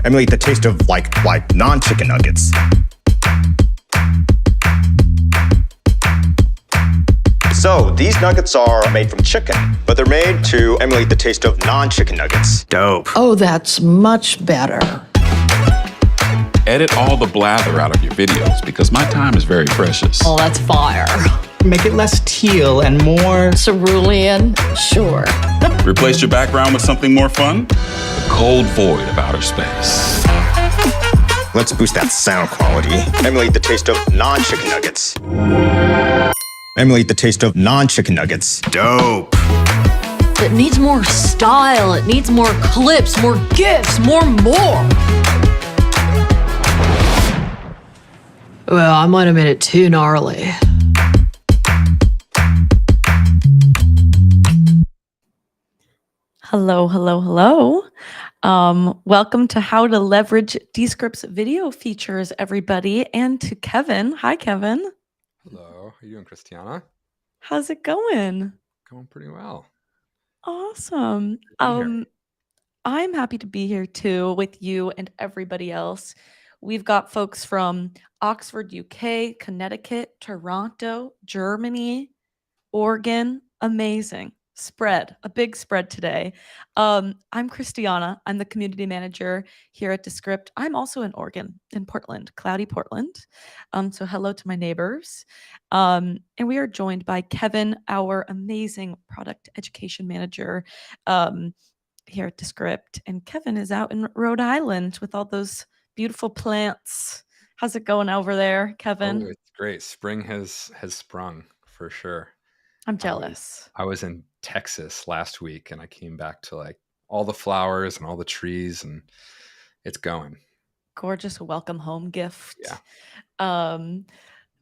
Emulate the taste of like non-chicken nuggets. So, these nuggets are made from chicken, but they're made to emulate the taste of non-chicken nuggets. Dope. Oh, that's much better. Edit all the blather out of your videos because my time is very precious. Oh, that's fire. Make it less teal and more Cerulean? Sure. Replace your background with something more fun? The cold void of outer space. Let's boost that sound quality. Emulate the taste of non-chicken nuggets. Emulate the taste of non-chicken nuggets. Dope. It needs more style. It needs more clips, more gifs, more. Well, I might have made it too gnarly. Hello. Welcome to How to Leverage Descript's video features, everybody, and to Kevin. Hi, Kevin. Hello, how you doing, Christiana? How's it going? Going pretty well. Awesome. I'm happy to be here too with you and everybody else. We've got folks from Oxford, UK, Connecticut, Toronto, Germany, Oregon. Amazing. A big spread today. I'm Christiana. I'm the community manager here at Descript. I'm also in Oregon, in Portland, cloudy Portland. So hello to my neighbors. And we are joined by Kevin, our amazing product education manager here at Descript. And Kevin is out in Rhode Island with all those beautiful plants. How's it going over there, Kevin? Oh, it's great. Spring has sprung for sure. I'm jealous. I was in Texas last week and I came back to like all the flowers and all the trees and it's going. Gorgeous welcome home gift. Yeah.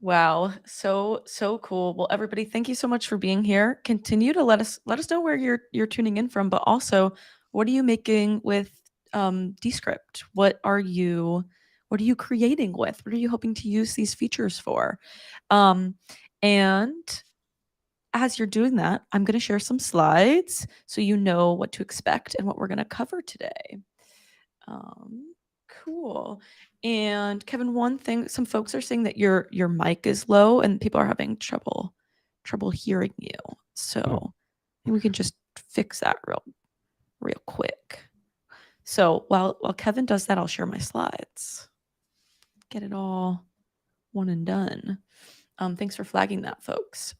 Wow. So cool. Well, everybody, thank you so much for being here. Continue to let us know where you're tuning in from, but also what are you making with Descript? What are you creating with? What are you hoping to use these features for? And as you're doing that, I'm going to share some slides so you know what to expect and what we're going to cover today. Cool. And Kevin, one thing, some folks are saying that your mic is low and people are having trouble hearing you. So we can just fix that real quick. So while Kevin does that, I'll share my slides. Get it all one and done. Thanks for flagging that, folks.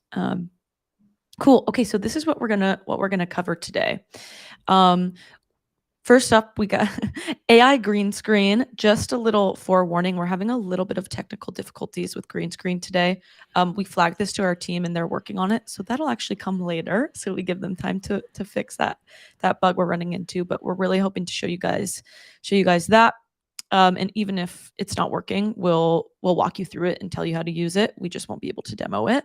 Cool. Okay, so this is what we're gonna cover today. First up, we got AI green screen. Just a little forewarning, we're having a little bit of technical difficulties with green screen today. We flagged this to our team and they're working on it, so that'll actually come later. So we give them time to fix that bug we're running into. But we're really hoping to show you guys that. And even if it's not working, we'll walk you through it and tell you how to use it. We just won't be able to demo it.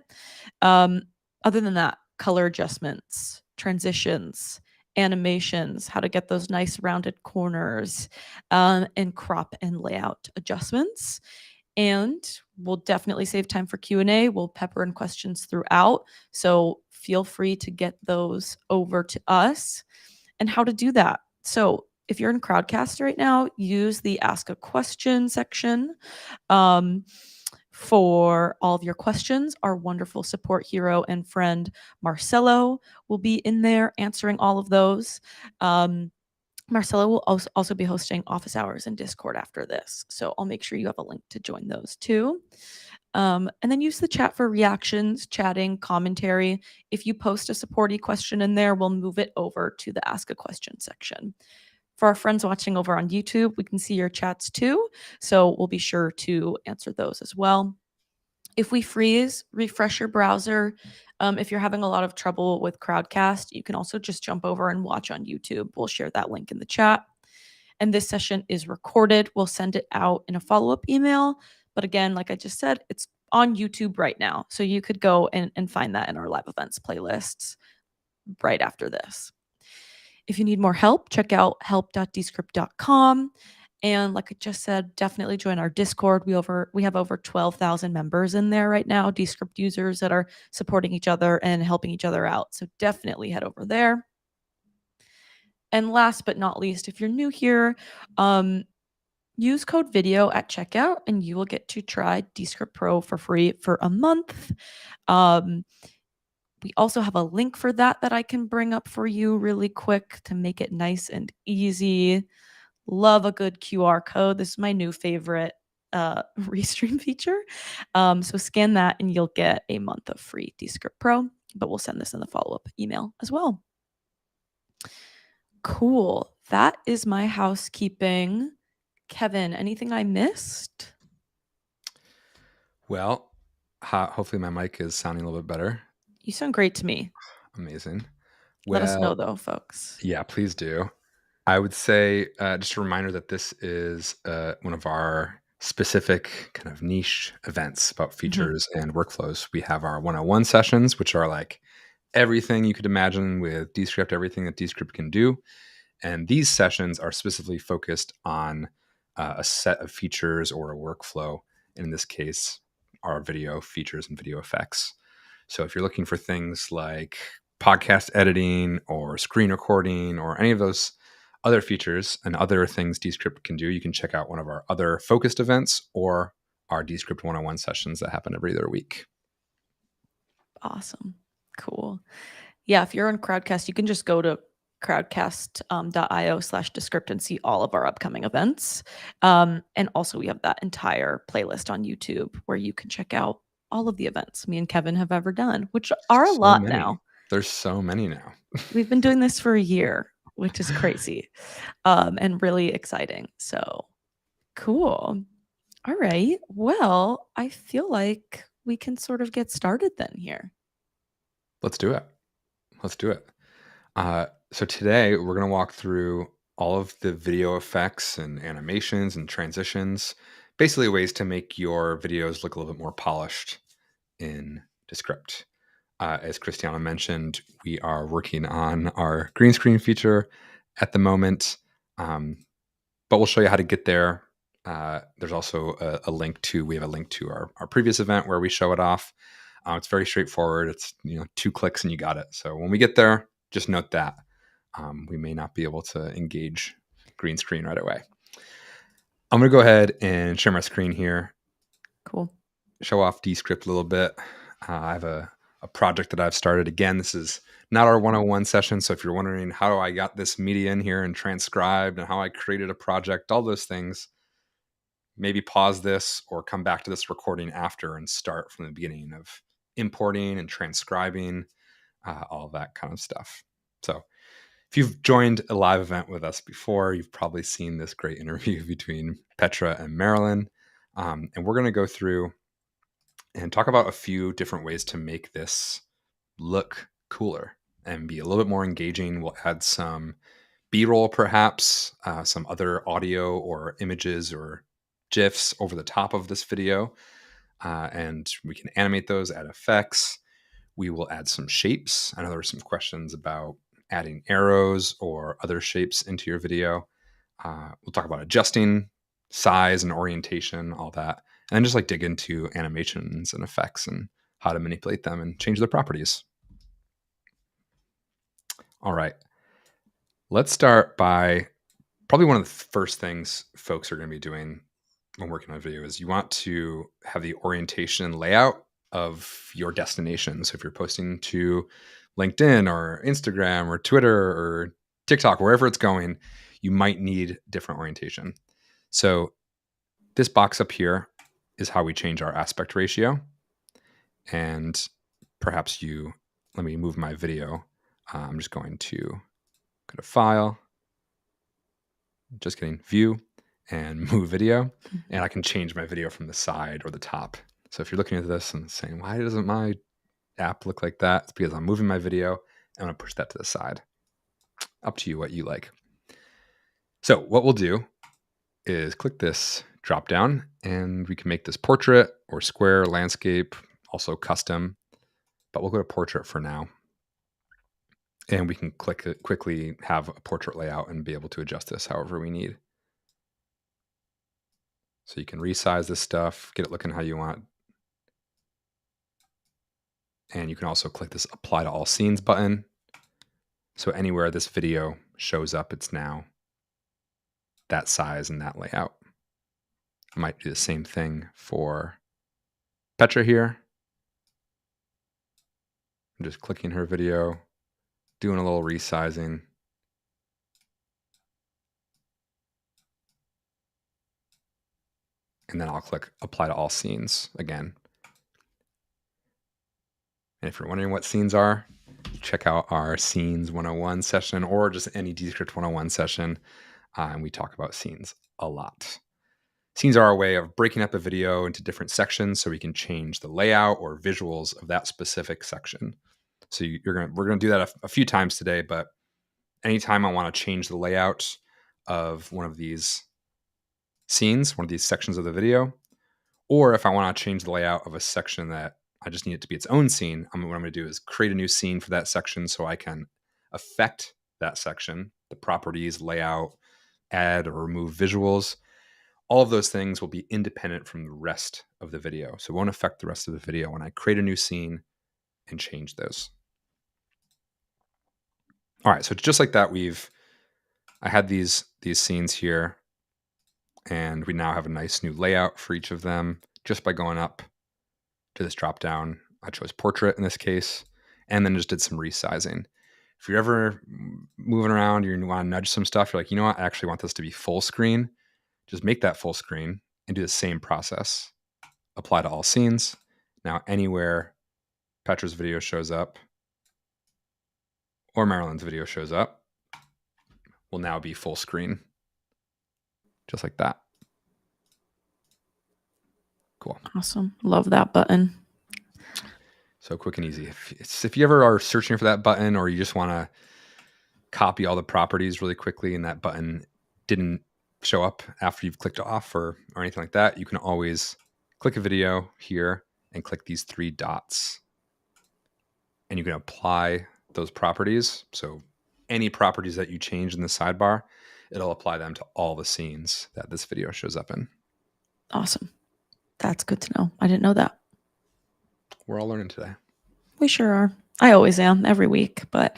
Other than that, color adjustments, transitions, animations, how to get those nice rounded corners, and crop and layout adjustments. And we'll definitely save time for Q&A. We'll pepper in questions throughout. So feel free to get those over to us. And how to do that. So if you're in Crowdcast right now, use the Ask a Question section. For all of your questions, our wonderful support hero and friend Marcelo will be in there answering all of those. Marcelo will also be hosting office hours in Discord after this, so I'll make sure you have a link to join those too. And then use the chat for reactions, chatting, commentary. If you post a supporty question in there, we'll move it over to the Ask a Question section. For our friends watching over on YouTube, we can see your chats too, so we'll be sure to answer those as well. If we freeze, refresh your browser. If you're having a lot of trouble with Crowdcast, you can also just jump over and watch on YouTube. We'll share that link in the chat. And this session is recorded. We'll send it out in a follow-up email. But again, like I just said, it's on YouTube right now. So you could go and find that in our live events playlists right after this. If you need more help, check out help.descript.com. And like I just said, definitely join our Discord. We have over 12,000 members in there right now, Descript users that are supporting each other and helping each other out. So definitely head over there. And last but not least, if you're new here, use code video at checkout and you will get to try Descript Pro for free for a month. We also have a link for that I can bring up for you really quick to make it nice and easy. Love a good QR code. This is my new favorite restream feature. So scan that and you'll get a month of free Descript Pro, but we'll send this in the follow-up email as well. Cool. That is my housekeeping. Kevin, anything I missed? Well, hopefully my mic is sounding a little bit better. You sound great to me. Amazing. Let us know Well, though, folks. yeah, please do. I would say just a reminder that this is one of our specific kind of niche events about features and workflows. We have our 101 sessions, which are like everything you could imagine with Descript, everything that Descript can do. And these sessions are specifically focused on a set of features or a workflow. In this case, our video features and video effects. So if you're looking for things like podcast editing or screen recording or any of those other features and other things Descript can do, you can check out one of our other focused events or our Descript 101 sessions that happen every other week. Awesome. Cool. Yeah, if you're on Crowdcast, you can just go to crowdcast.io/Descript and see all of our upcoming events. And also we have that entire playlist on YouTube where you can check out all of the events me and Kevin have ever done, which are a lot now. There's so many now. We've been doing this for a year, which is crazy and really exciting. So cool. All right. Well, I feel like we can sort of get started then here. Let's do it. So today we're going to walk through all of the video effects and animations and transitions, basically ways to make your videos look a little bit more polished in Descript. As Christiana mentioned, we are working on our green screen feature at the moment, but we'll show you how to get there. There's also we have a link to our previous event where we show it off. It's very straightforward. It's 2 clicks and you got it. So when we get there, just note that we may not be able to engage green screen right away. I'm going to go ahead and share my screen here. Cool. Show off Descript a little bit. I have a project that I've started. Again, this is not our 101 session. So if you're wondering how I got this media in here and transcribed and how I created a project, all those things, maybe pause this or come back to this recording after and start from the beginning of importing and transcribing, all that kind of stuff. So if you've joined a live event with us before, you've probably seen this great interview between Petra and Marilyn. And we're going to go through and talk about a few different ways to make this look cooler and be a little bit more engaging. We'll add some B-roll, perhaps, some other audio or images or GIFs over the top of this video. And we can animate those, add effects. We will add some shapes. I know there were some questions about adding arrows or other shapes into your video. We'll talk about adjusting size and orientation, all that. And then just dig into animations and effects and how to manipulate them and change their properties. All right. Let's start by probably one of the first things folks are going to be doing when working on a video is you want to have the orientation and layout of your destination. So if you're posting to LinkedIn or Instagram or Twitter or TikTok, wherever it's going, you might need different orientation. So this box up here is how we change our aspect ratio. And perhaps let me move my video. I'm just going to go to File, just kidding, View, and Move Video. And I can change my video from the side or the top. So if you're looking at this and saying, why doesn't my app look like that? It's because I'm moving my video. I'm going to push that to the side. Up to you what you like. So what we'll do is click this drop down and we can make this portrait or square, landscape, also custom, but we'll go to portrait for now. And we can click it, quickly have a portrait layout and be able to adjust this however we need. So you can resize this stuff, get it looking how you want. And you can also click this apply to all scenes button So anywhere this video shows up, it's now that size and that layout. I might do the same thing for Petra here. I'm just clicking her video, doing a little resizing. And then I'll click apply to all scenes again. And if you're wondering what scenes are, check out our Scenes 101 session or just any Descript 101 session. And we talk about scenes a lot. Scenes are a way of breaking up a video into different sections so we can change the layout or visuals of that specific section. So we're going to do that a few times today, but anytime I want to change the layout of one of these scenes, one of these sections of the video, or if I want to change the layout of a section that I just need it to be its own scene, what I'm going to do is create a new scene for that section so I can affect that section, the properties, layout, add or remove visuals. All of those things will be independent from the rest of the video. So it won't affect the rest of the video when I create a new scene and change those. All right, so just like that, I had these scenes here, and we now have a nice new layout for each of them just by going up to this drop down. I chose portrait in this case, and then just did some resizing. If you're ever moving around, you want to nudge some stuff, you're like, you know what, I actually want this to be full screen. Just make that full screen and do the same process. Apply to all scenes. Now, anywhere Petra's video shows up or Marilyn's video shows up will now be full screen. Just like that. Cool. Awesome. Love that button. So quick and easy. If you ever are searching for that button or you just want to copy all the properties really quickly and that button didn't show up after you've clicked off or anything like that, you can always click a video here and click these 3 dots. And you can apply those properties. So any properties that you change in the sidebar, it'll apply them to all the scenes that this video shows up in. Awesome. That's good to know. I didn't know that. We're all learning today. We sure are. I always am every week, but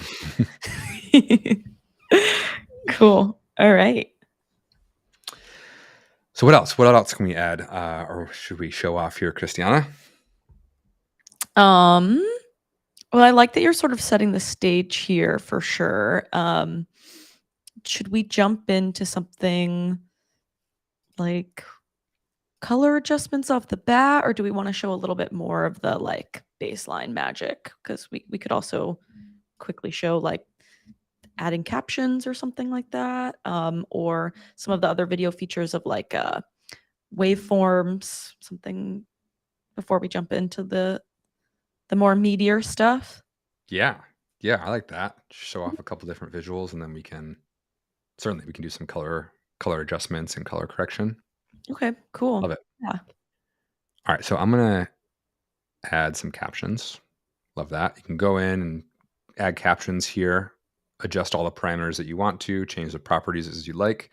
cool. All right. So what else? What else can we add? Or should we show off here, Christiana? Well, I like that you're sort of setting the stage here for sure. Should we jump into something like color adjustments off the bat, or do we want to show a little bit more of the like baseline magic? Because we could also quickly show like adding captions or something like that, or some of the other video features of like waveforms, something before we jump into the more meatier stuff. Yeah, I like that. Show off a couple different visuals, and then we can do some color adjustments and color correction. Okay, cool. Love it. Yeah. All right, so I'm gonna add some captions. Love that. You can go in and add captions here, adjust all the parameters that you want to, change the properties as you like.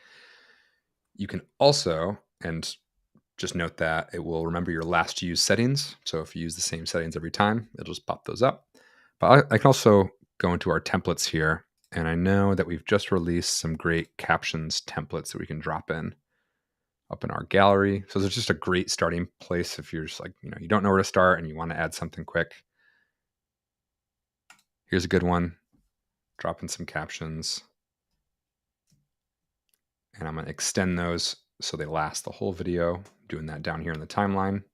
You can also, and just note that it will remember your last used settings. So if you use the same settings every time, it'll just pop those up. But I can also go into our templates here, and I know that we've just released some great captions templates that we can drop in up in our gallery. So there's just a great starting place if you're just like, you don't know where to start and you want to add something quick. Here's a good one. Drop in some captions. And I'm going to extend those so they last the whole video. I'm doing that down here in the timeline.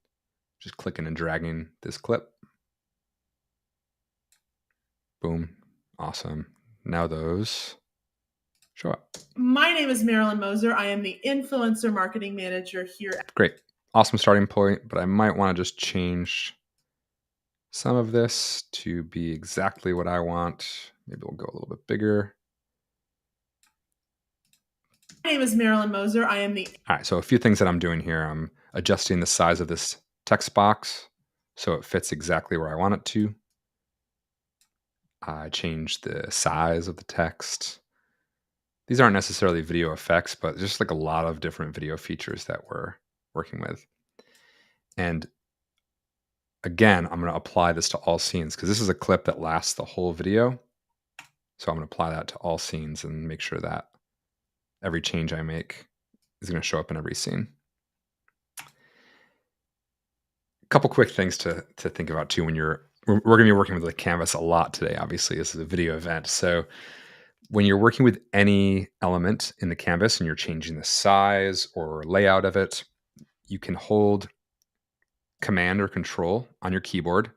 Just clicking and dragging this clip. Boom. Awesome. Now those show up. My name is Marilyn Moser. I am the Influencer Marketing Manager here. Great. Awesome starting point, but I might want to just change some of this to be exactly what I want. Maybe we'll go a little bit bigger. My name is Marilyn Moser. I am the... All right, so a few things that I'm doing here. I'm adjusting the size of this text box so it fits exactly where I want it to. I changed the size of the text. These aren't necessarily video effects, but just like a lot of different video features that we're working with. And again, I'm going to apply this to all scenes because this is a clip that lasts the whole video. So I'm going to apply that to all scenes and make sure that every change I make is going to show up in every scene. A couple quick things to think about too when we're going to be working with the canvas a lot today. Obviously, this is a video event. So when you're working with any element in the canvas and you're changing the size or layout of it, you can hold Command or Control on your keyboard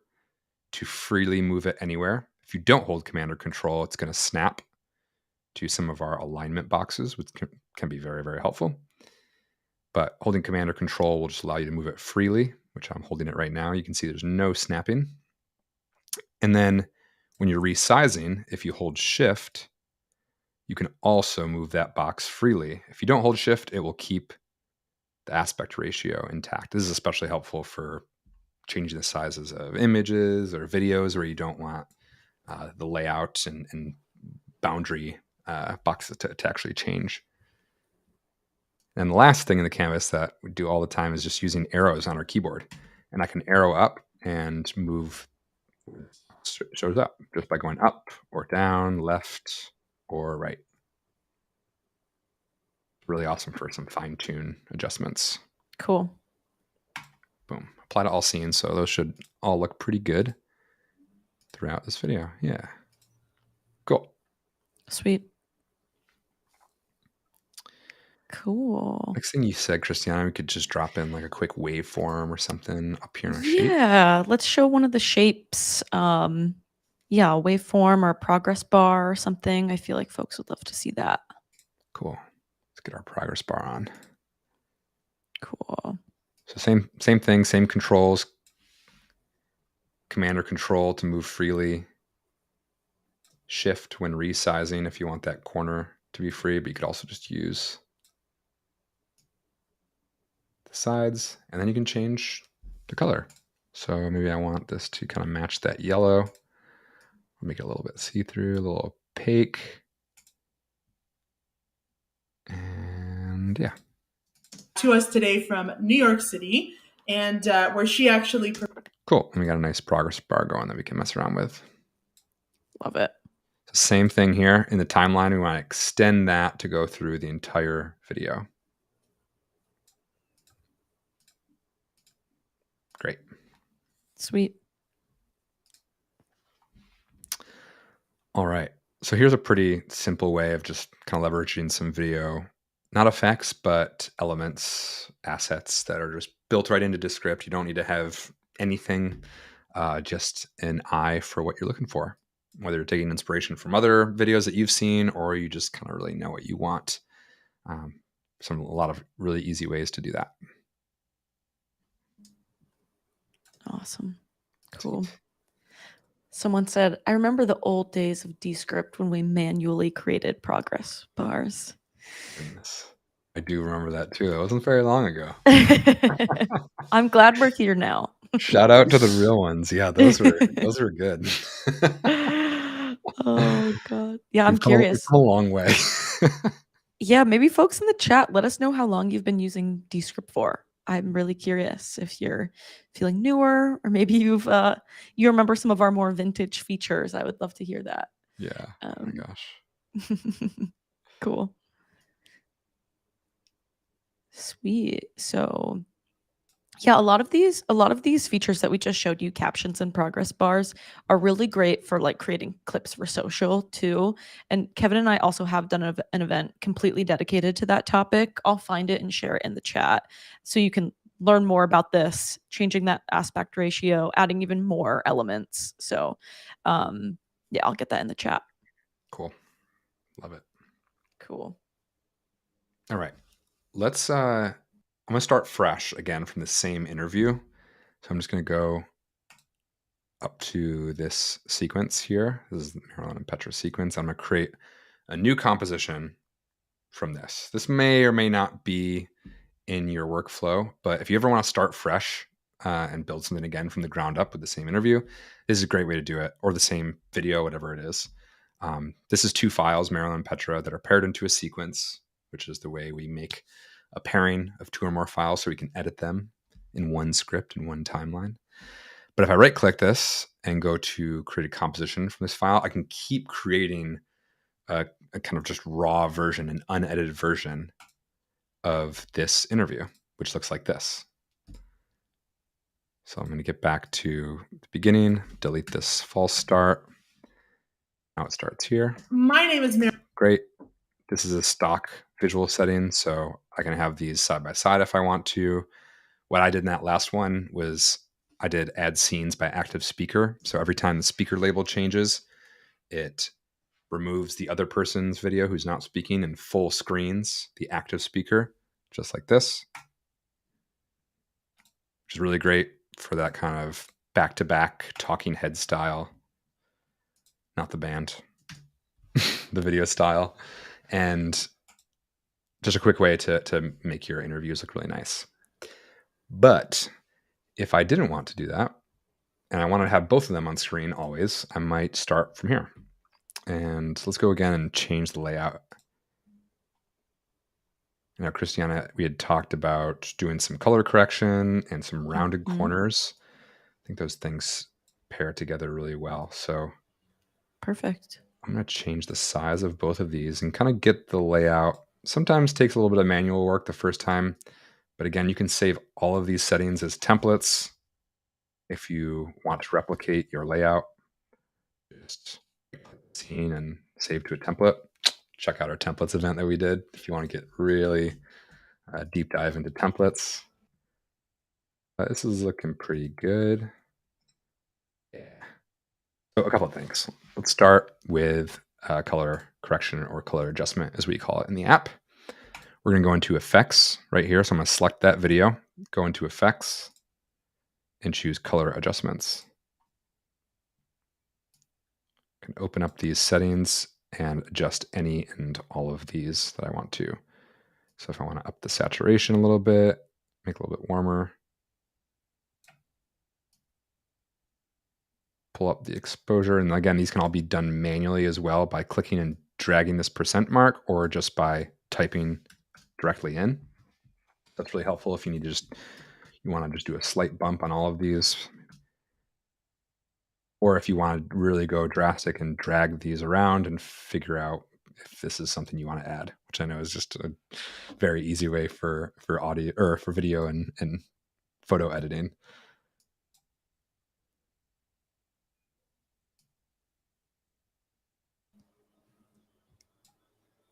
to freely move it anywhere. If you don't hold Command or Control, it's going to snap to some of our alignment boxes, which can be very, very helpful. But holding Command or Control will just allow you to move it freely, which I'm holding it right now. You can see there's no snapping. And then when you're resizing, if you hold Shift, you can also move that box freely. If you don't hold Shift, it will keep the aspect ratio intact. This is especially helpful for changing the sizes of images or videos where you don't want the layout and boundary boxes to actually change. And the last thing in the canvas that we do all the time is just using arrows on our keyboard. And I can arrow up and move, shows up just by going up or down, left or right. Really awesome for some fine-tune adjustments. Cool. Boom. Apply to all scenes. So those should all look pretty good throughout this video. Yeah. Cool. Sweet. Cool. Next thing you said, Christiana, we could just drop in like a quick waveform or something up here in our shape. Yeah, let's show one of the shapes. Yeah, a waveform or a progress bar or something. I feel like folks would love to see that. Cool. Let's get our progress bar on. Cool. So same thing, same controls. Command or Control to move freely. Shift when resizing if you want that corner to be free, but you could also just use the sides, and then you can change the color. So maybe I want this to kind of match that yellow. I'll make it a little bit see-through, a little opaque. And yeah. To us today from New York City, and where she actually. Cool. And we got a nice progress bar going that we can mess around with. Love it. So same thing here in the timeline. We want to extend that to go through the entire video. Great. Sweet. All right. So here's a pretty simple way of just kind of leveraging some video, not effects, but elements, assets that are just built right into Descript. You don't need to have anything, just an eye for what you're looking for, whether you're taking inspiration from other videos that you've seen, or you just kind of really know what you want. A lot of really easy ways to do that. Awesome. Cool. Someone said, I remember the old days of Descript when we manually created progress bars. Goodness. I do remember that too. That wasn't very long ago. I'm glad we're here now. Shout out to the real ones. Yeah, those were good. Oh God. Yeah, I'm We've curious. come a long way. Yeah, maybe folks in the chat, let us know how long you've been using Descript for. I'm really curious if you're feeling newer, or maybe you remember some of our more vintage features. I would love to hear that. Yeah. Oh my gosh. Cool. Sweet. So yeah, a lot of these features that we just showed you, captions and progress bars, are really great for like creating clips for social too. And Kevin and I also have done an event completely dedicated to that topic. I'll find it and share it in the chat so you can learn more about this, changing that aspect ratio, adding even more elements. So yeah, I'll get that in the chat. Cool. Love it. Cool. All right. Let's I'm going to start fresh again from the same interview. So I'm just going to go up to this sequence here. This is the Marilyn and Petra sequence. I'm going to create a new composition from this. This may or may not be in your workflow, but if you ever want to start fresh and build something again from the ground up with the same interview, this is a great way to do it, or the same video, whatever it is. This is two files, Marilyn and Petra, that are paired into a sequence, which is the way we make a pairing of two or more files so we can edit them in one script in one timeline. But if I right click this and go to create a composition from this file, I can keep creating a kind of just raw version, an unedited version of this interview, which looks like this. So I'm going to get back to the beginning, delete this false start. Now it starts here. My name is Mary. Great. This is a stock visual setting, so I can have these side by side if I want to. What I did in that last one was I did add scenes by active speaker. So every time the speaker label changes, it removes the other person's video who's not speaking and full screens the active speaker, just like this, which is really great for that kind of back-to-back talking head style. Not the band, the video style. And just a quick way to make your interviews look really nice. But if I didn't want to do that, and I want to have both of them on screen always, I might start from here. And let's go again and change the layout. Now, Christiana, we had talked about doing some color correction and some rounded corners. I think those things pair together really well. So Perfect. I'm going to change the size of both of these and kind of get the layout. Sometimes takes a little bit of manual work the first time. But again, you can save all of these settings as templates if you want to replicate your layout. Just scene and save to a template. Check out our templates event that we did if you want to get really deep dive into templates. This is looking pretty good. Yeah. So a couple of things. Let's start with color correction or color adjustment, as we call it in the app. We're going to go into effects right here. So I'm going to select that video, go into effects, and choose color adjustments. I can open up these settings and adjust any and all of these that I want to. So if I want to up the saturation a little bit, make it a little bit warmer, pull up the exposure. And again, these can all be done manually as well by clicking and dragging this % mark or just by typing directly in. That's really helpful if you need to you want to just do a slight bump on all of these. Or if you want to really go drastic and drag these around and figure out if this is something you want to add, which I know is just a very easy way for audio or for video and photo editing.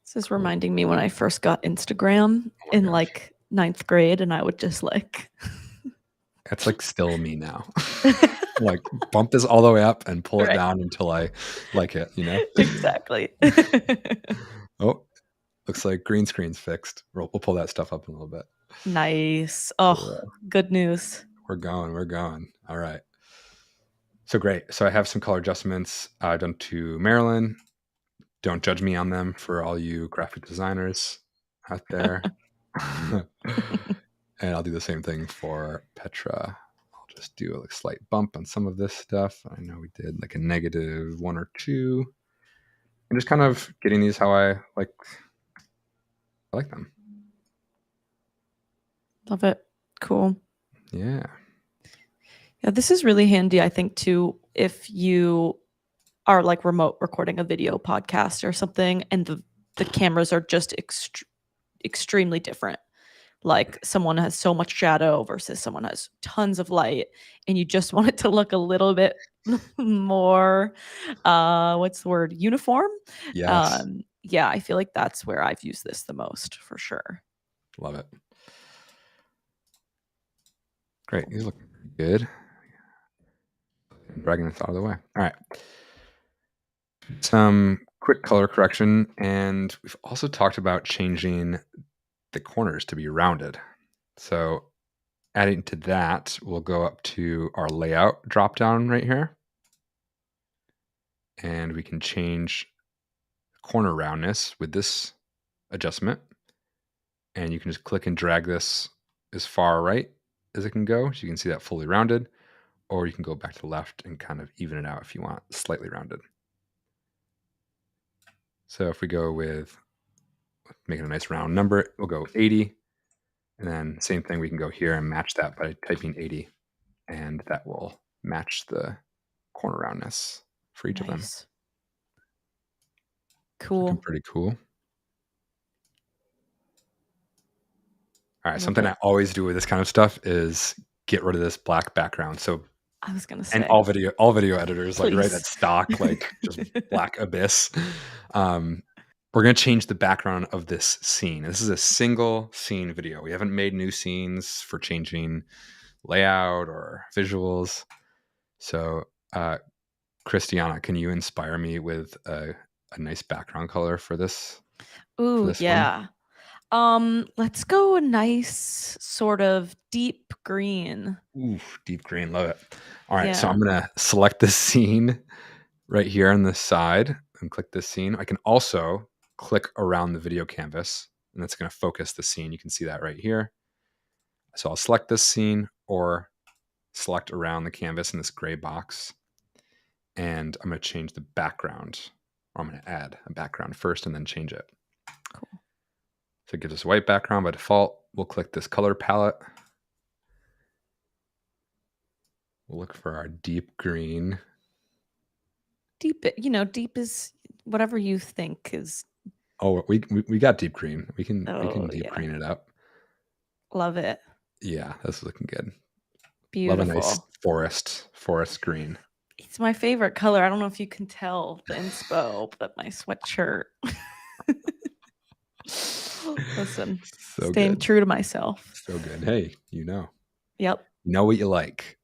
This is reminding me when I first got Instagram in like 9th grade, and I would just like. That's like still me now. Like bump this all the way up and pull it down until I like it, you know? Exactly. Oh, looks like green screen's fixed. We'll pull that stuff up in a little bit. Nice. Oh, good news. We're going. All right. So great. So I have some color adjustments done to Marilyn. Don't judge me on them for all you graphic designers out there. And I'll do the same thing for Petra. I'll just do a slight bump on some of this stuff. I know we did like a -1 or 2. And just kind of getting these how I like them. Love it. Cool. Yeah. Yeah, this is really handy, I think, too, if you are like remote recording a video podcast or something, and the cameras are just extremely different. Like someone has so much shadow versus someone has tons of light, and you just want it to look a little bit more, what's the word? Uniform. Yes. Yeah, I feel like that's where I've used this the most for sure. Love it. Great. These look good. Dragging this out of the way. All right. Some quick color correction. And we've also talked about changing the corners to be rounded. So adding to that, we'll go up to our layout drop down right here. And we can change corner roundness with this adjustment. And you can just click and drag this as far right as it can go. So you can see that fully rounded. Or you can go back to the left and kind of even it out if you want slightly rounded. So if we go with making a nice round number, we'll go 80. And then same thing, we can go here and match that by typing 80. And that will match the corner roundness for each of them. Cool. Looking pretty cool. All right, Love something it. I always do with this kind of stuff is get rid of this black background. So, I was gonna and say. all video editors, like right Please. at stock, like just black abyss. We're gonna change the background of this scene. This is a single scene video. We haven't made new scenes for changing layout or visuals. So, Christiana, can you inspire me with a nice background color for this? Ooh, this one? yeah. Let's go a nice sort of deep green. Ooh, deep green, love it. All right, so Yeah. I'm gonna select this scene right here on this side and click this scene. I can also click around the video canvas and that's gonna focus the scene. You can see that right here. So I'll select this scene or select around the canvas in this gray box. And I'm gonna change the background. Or I'm gonna add a background first and then change it. Cool. So it gives us a white background by default. We'll click this color palette. We'll look for our deep green. Deep, deep is whatever you think is. Oh, we got deep green. We can deep yeah. green it up. Love it. Yeah, that's looking good. Beautiful. Love a nice forest green. It's my favorite color. I don't know if you can tell the inspo, but my sweatshirt. Listen, So staying good. true to myself. So good. Hey, you know Yep, what you like.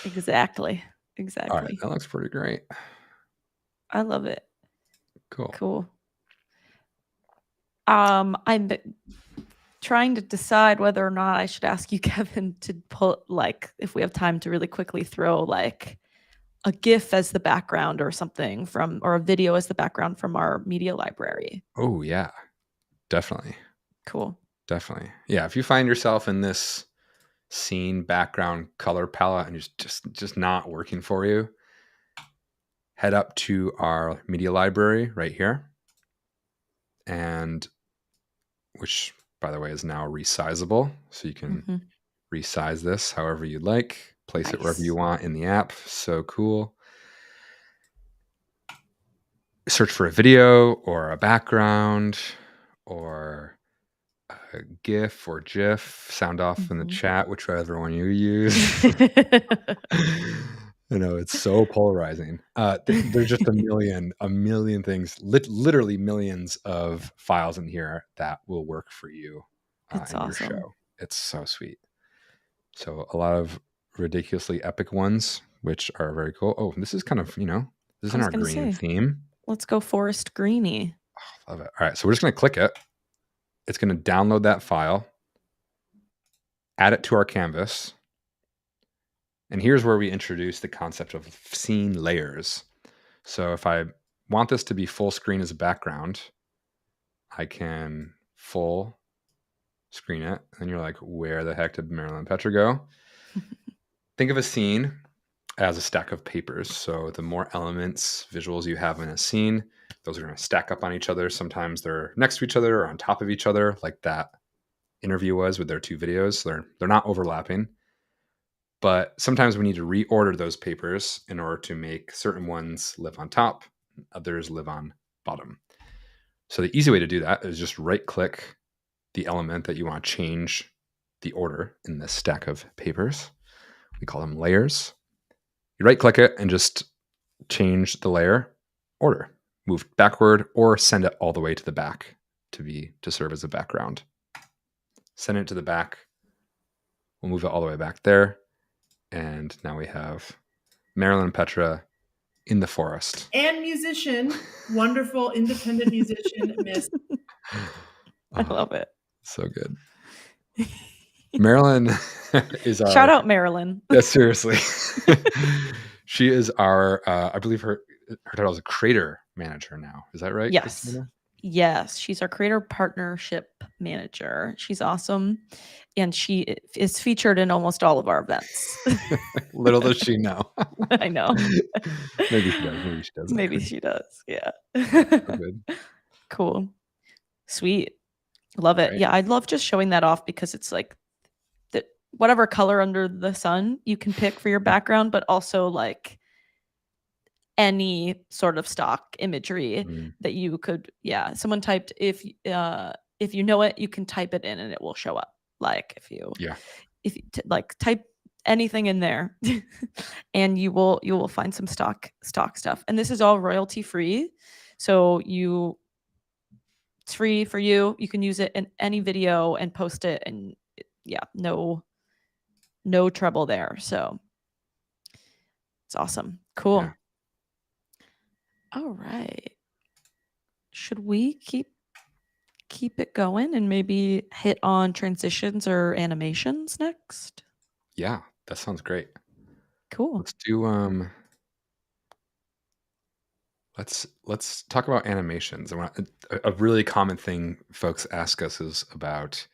exactly. All right, that looks pretty great. I love it. Cool. I'm trying to decide whether or not I should ask you, Kevin, to pull, like, if we have time to really quickly throw like a GIF as the background or something or a video as the background from our media library. Oh yeah, definitely. Cool. Definitely. Yeah, if you find yourself in this scene background color palette and it's just not working for you, head up to our media library right here. And which, by the way, is now resizable. So you can resize this however you'd like, place it wherever you want in the app. So cool. Search for a video or a background or a GIF or GIF. Sound off in the chat, whichever one you use. I know it's so polarizing. There's just a million things, literally millions of files in here that will work for you It's in awesome. your show. It's so sweet. So a lot of ridiculously epic ones, which are very cool. Oh, this is kind of, this is in our green theme. Let's go forest greeny. Oh, love it. All right, so we're just going to click it. It's going to download that file, add it to our canvas. And here's where we introduce the concept of scene layers. So if I want this to be full screen as a background, I can full screen it. And you're like, where the heck did Marilyn and Petra go? Think of a scene as a stack of papers. So the more elements, visuals you have in a scene, those are going to stack up on each other. Sometimes they're next to each other or on top of each other, like that interview was with their two videos. They're not overlapping. But sometimes we need to reorder those papers in order to make certain ones live on top, others live on bottom. So the easy way to do that is just right-click the element that you want to change the order in this stack of papers. We call them layers. You right-click it and just change the layer order. Move backward or send it all the way to the back to serve as a background. Send it to the back. We'll move it all the way back there. And now we have Marilyn and Petra in the forest. And musician, wonderful independent musician, Miss. I love it. So good. Marilyn is our... Shout out Marilyn. Yeah, seriously. She is our, I believe her title is a creator manager now. Is that right? Yes. Christina? Yes. She's our creator partnership manager. She's awesome. And she is featured in almost all of our events. Little does she know. I know. Maybe she does. Maybe she doesn't. Maybe she does. Yeah. Good. Cool. Sweet. Love it. Right. Yeah. I love just showing that off because it's like whatever color under the sun you can pick for your background, but also like any sort of stock imagery Mm, that you could. Yeah, someone typed, if you know it, you can type it in and it will show up. Like yeah. if you like type anything in there and you will find some stock stuff, and this is all royalty free, so it's free for you. You can use it in any video and post it, and yeah, no trouble there. So it's awesome. Cool. Yeah. All right, should we keep it going and maybe hit on transitions or animations next? Yeah, that sounds great. Cool. Let's do let's talk about animations. A really common thing folks ask us is about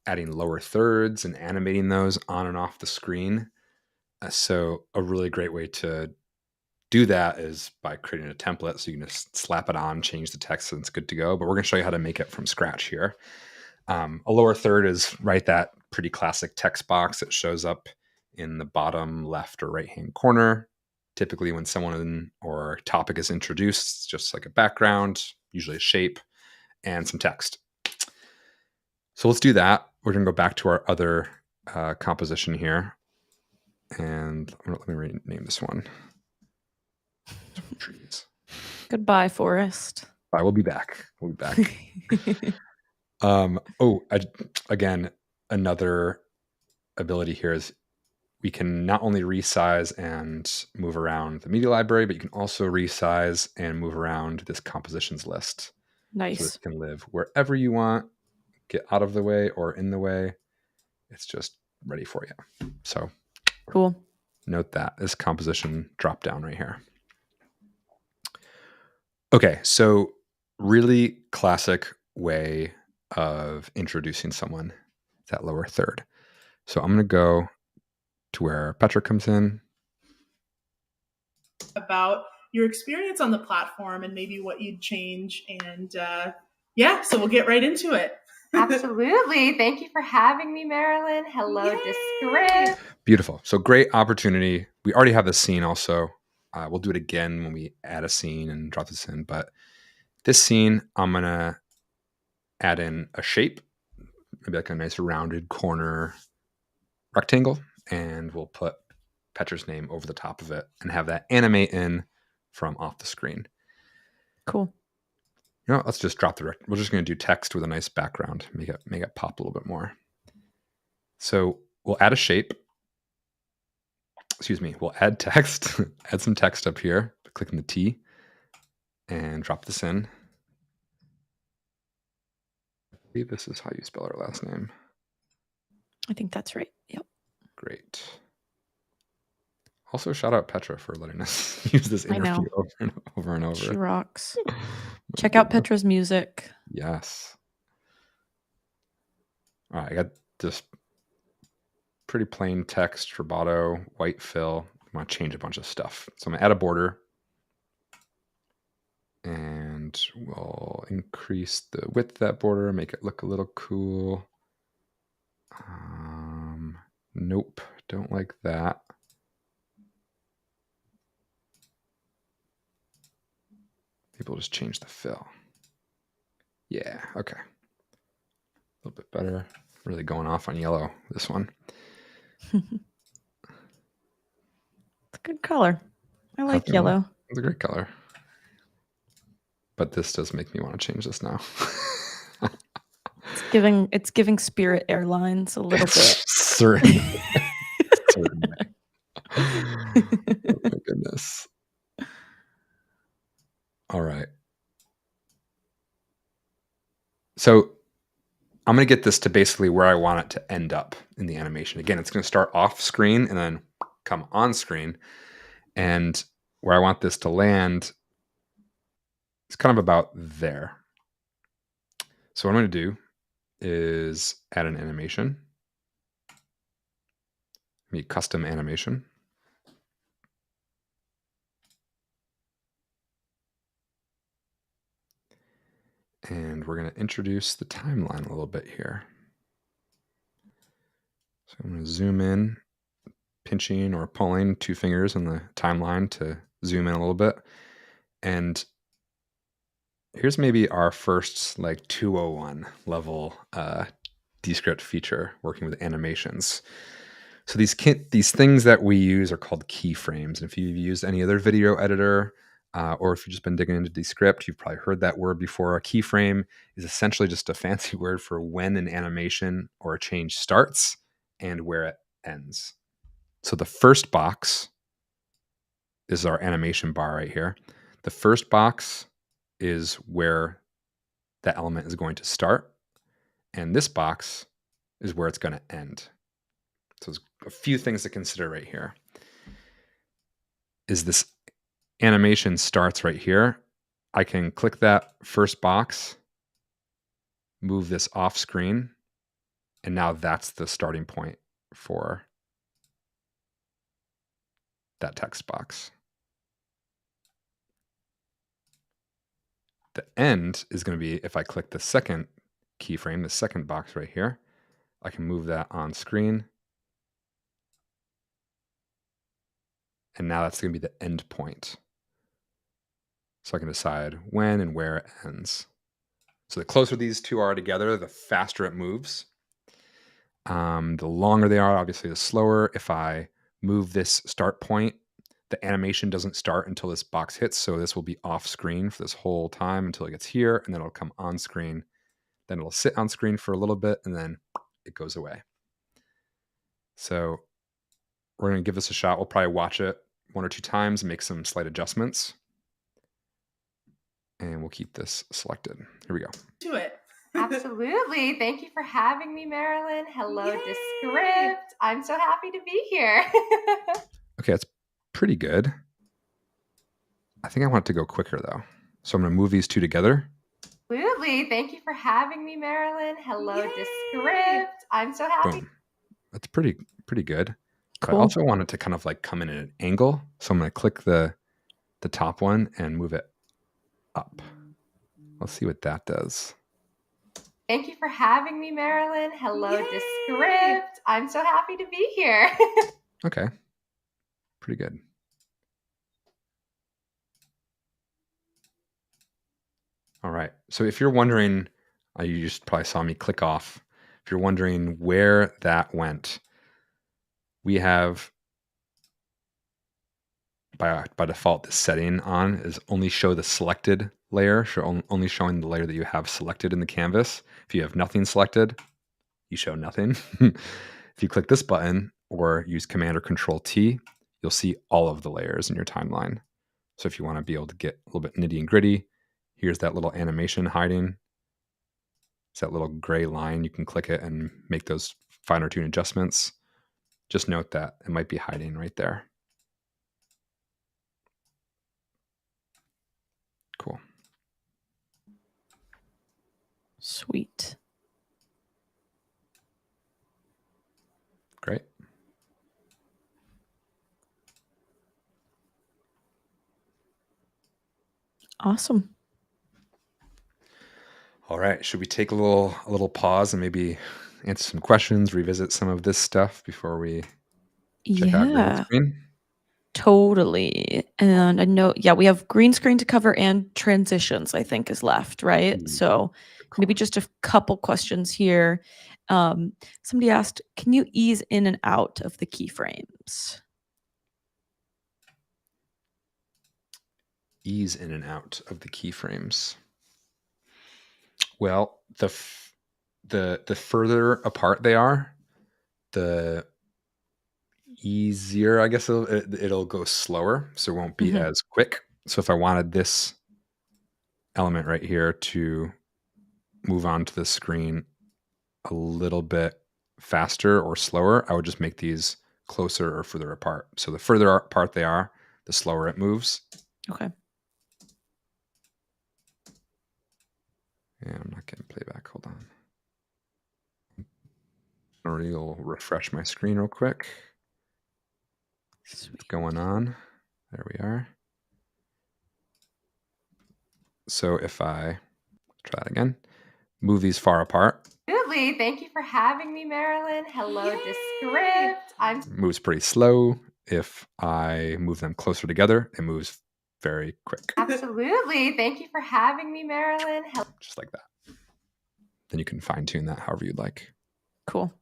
adding lower thirds and animating those on and off the screen. So a really great way to do that is by creating a template. So you can just slap it on, change the text, and it's good to go. But we're going to show you how to make it from scratch here. A lower third is that pretty classic text box that shows up in the bottom left or right hand corner. Typically, when someone or topic is introduced, it's just like a background, usually a shape, and some text. So let's do that. We're going to go back to our other composition here. And let me rename this one. Trees. Goodbye, Forest. I will be back. We'll be back. Again, another ability here is we can not only resize and move around the media library, but you can also resize and move around this compositions list. So Nice. this can live wherever you want, get out of the way or in the way. It's just ready for you. So Cool. note that this composition drop down right here. Okay, so really classic way of introducing someone, that lower third. So I'm going to go to where Petra comes in. About your experience on the platform and maybe what you'd change. And yeah, so we'll get right into it. Absolutely. Thank you for having me, Marilyn. Hello, Yay! Descript. Beautiful. So great opportunity. We already have this scene also. We'll do it again when we add a scene and drop this in. But this scene, I'm going to add in a shape, maybe like a nice rounded corner rectangle. And we'll put Petra's name over the top of it and have that animate in from off the screen. Cool. You know, let's just drop we're just going to do text with a nice background, make it pop a little bit more. So we'll add a shape. Excuse me. We'll add text, add some text up here, clicking the T and drop this in. I believe this is how you spell our last name. I think that's right. Yep. Great. Also, shout out Petra for letting us use this I know. interview over and over. She rocks. Check out Petra's music. Yes. All right, I got this pretty plain text, Roboto, white fill. I want to change a bunch of stuff. So I'm going to add a border. And we'll increase the width of that border, make it look a little cool. Nope, don't like that. Maybe we'll just change the fill. Yeah, okay. A little bit better. Really going off on yellow, this one. It's a good color. I like yellow. It's a great color. But this does make me want to change this now. It's giving Spirit Airlines a little bit. Certainly. Oh my goodness. All right. So I'm going to get this to basically where I want it to end up in the animation. Again, it's going to start off screen and then come on screen. And where I want this to land is kind of about there. So what I'm going to do is add an animation. Make custom animation. And we're going to introduce the timeline a little bit here. So I'm going to zoom in, pinching or pulling 2 fingers on the timeline to zoom in a little bit. And here's maybe our first like 201 level Descript feature working with animations. So these things that we use are called keyframes. And if you've used any other video editor, or if you've just been digging into Descript, you've probably heard that word before. A keyframe is essentially just a fancy word for when an animation or a change starts and where it ends. So the first box is our animation bar right here. The first box is where that element is going to start, and this box is where it's going to end. So there's a few things to consider right here. Is this animation starts right here. I can click that first box, move this off screen, and now that's the starting point for that text box. The end is going to be if I click the second keyframe, the second box right here, I can move that on screen. And now that's going to be the end point. So I can decide when and where it ends. So the closer these two are together, the faster it moves. The longer they are, obviously, the slower. If I move this start point, the animation doesn't start until this box hits. So this will be off screen for this whole time until it gets here, and then it'll come on screen. Then it'll sit on screen for a little bit, and then it goes away. So we're going to give this a shot. We'll probably watch it 1 or 2 times and make some slight adjustments. And we'll keep this selected. Here we go. To it. Absolutely. Thank you for having me, Marilyn. Hello, Yay! Descript. I'm so happy to be here. Okay, it's pretty good. I think I want it to go quicker though. So I'm going to move these two together. Absolutely. Thank you for having me, Marilyn. Hello, Yay! Descript. I'm so happy. Boom. That's pretty good. But I Cool. also want it to kind of like come in at an angle. So I'm going to click the top one and move it up. Let's see what that does. Thank you for having me, Marilyn. Hello, Yay! Descript. I'm so happy to be here. Okay. Pretty good. All right. So if you're wondering, you just probably saw me click off. If you're wondering where that went, we have by default the setting on is only show the selected layer, only showing the layer that you have selected in the canvas. If you have nothing selected, you show nothing. If you click this button or use Command or Control T, you'll see all of the layers in your timeline. So if you want to be able to get a little bit nitty and gritty, here's that little animation hiding. It's that little gray line. You can click it and make those finer tune adjustments. Just note that it might be hiding right there. Cool. Sweet. Great. Awesome. All right. Should we take a little pause and maybe answer some questions, revisit some of this stuff before we check out green Yeah, screen? Totally. And I know, yeah, we have green screen to cover and transitions, I think, is left, right? So maybe just a couple questions here. Somebody asked, can you ease in and out of the keyframes? Ease in and out of the keyframes. Well, the further apart they are, the easier, I guess it'll go slower, so it won't be as quick. So if I wanted this element right here to move onto the screen a little bit faster or slower, I would just make these closer or further apart. So the further apart they are, the slower it moves. Okay. Yeah, I'm not getting playback. Hold on. I'll refresh my screen real quick. What's going on? There we are. So if I try it again, move these far apart. Absolutely. Thank you for having me, Marilyn. Hello, Yay! Descript. I'm Moves pretty slow. if I move them closer together, it moves very quick. Absolutely. Thank you for having me, Marilyn. Just like that. Then you can fine tune that however you'd like. Cool.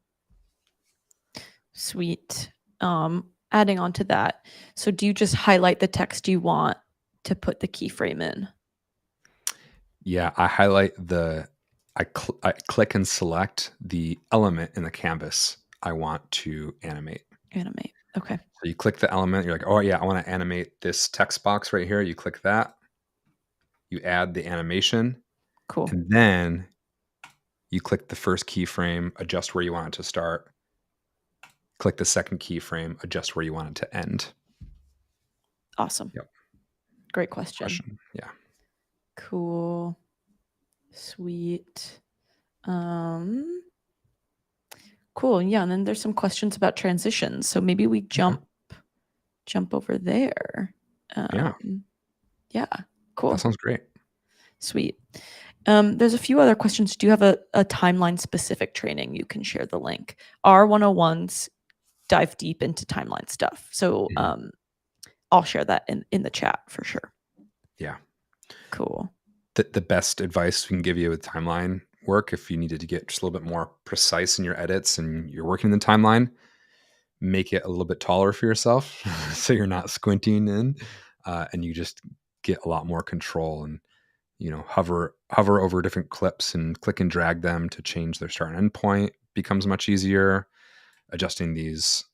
Sweet. Adding on to that. So do you just highlight the text you want to put the keyframe in? Yeah, I highlight I click and select the element in the canvas I want to animate. Animate. Okay. So you click the element, you're like, oh yeah, I want to animate this text box right here. You click that, you add the animation, Cool. and then you click the first keyframe, adjust where you want it to start. Click the second keyframe, adjust where you want it to end. Awesome. Yep. Great question. Yeah. Cool. Sweet. Cool. Yeah, and then there's some questions about transitions. So maybe we jump over there. Yeah. Yeah. Cool. That sounds great. Sweet. There's a few other questions. Do you have a timeline specific training you can share the link? Our 101s dive deep into timeline stuff. So I'll share that in the chat for sure. Yeah. Cool. The best advice we can give you with timeline work, if you needed to get just a little bit more precise in your edits and you're working in the timeline, make it a little bit taller for yourself so you're not squinting in, and you just get a lot more control, and hover over different clips and click and drag them to change their start and end point becomes much easier. Adjusting these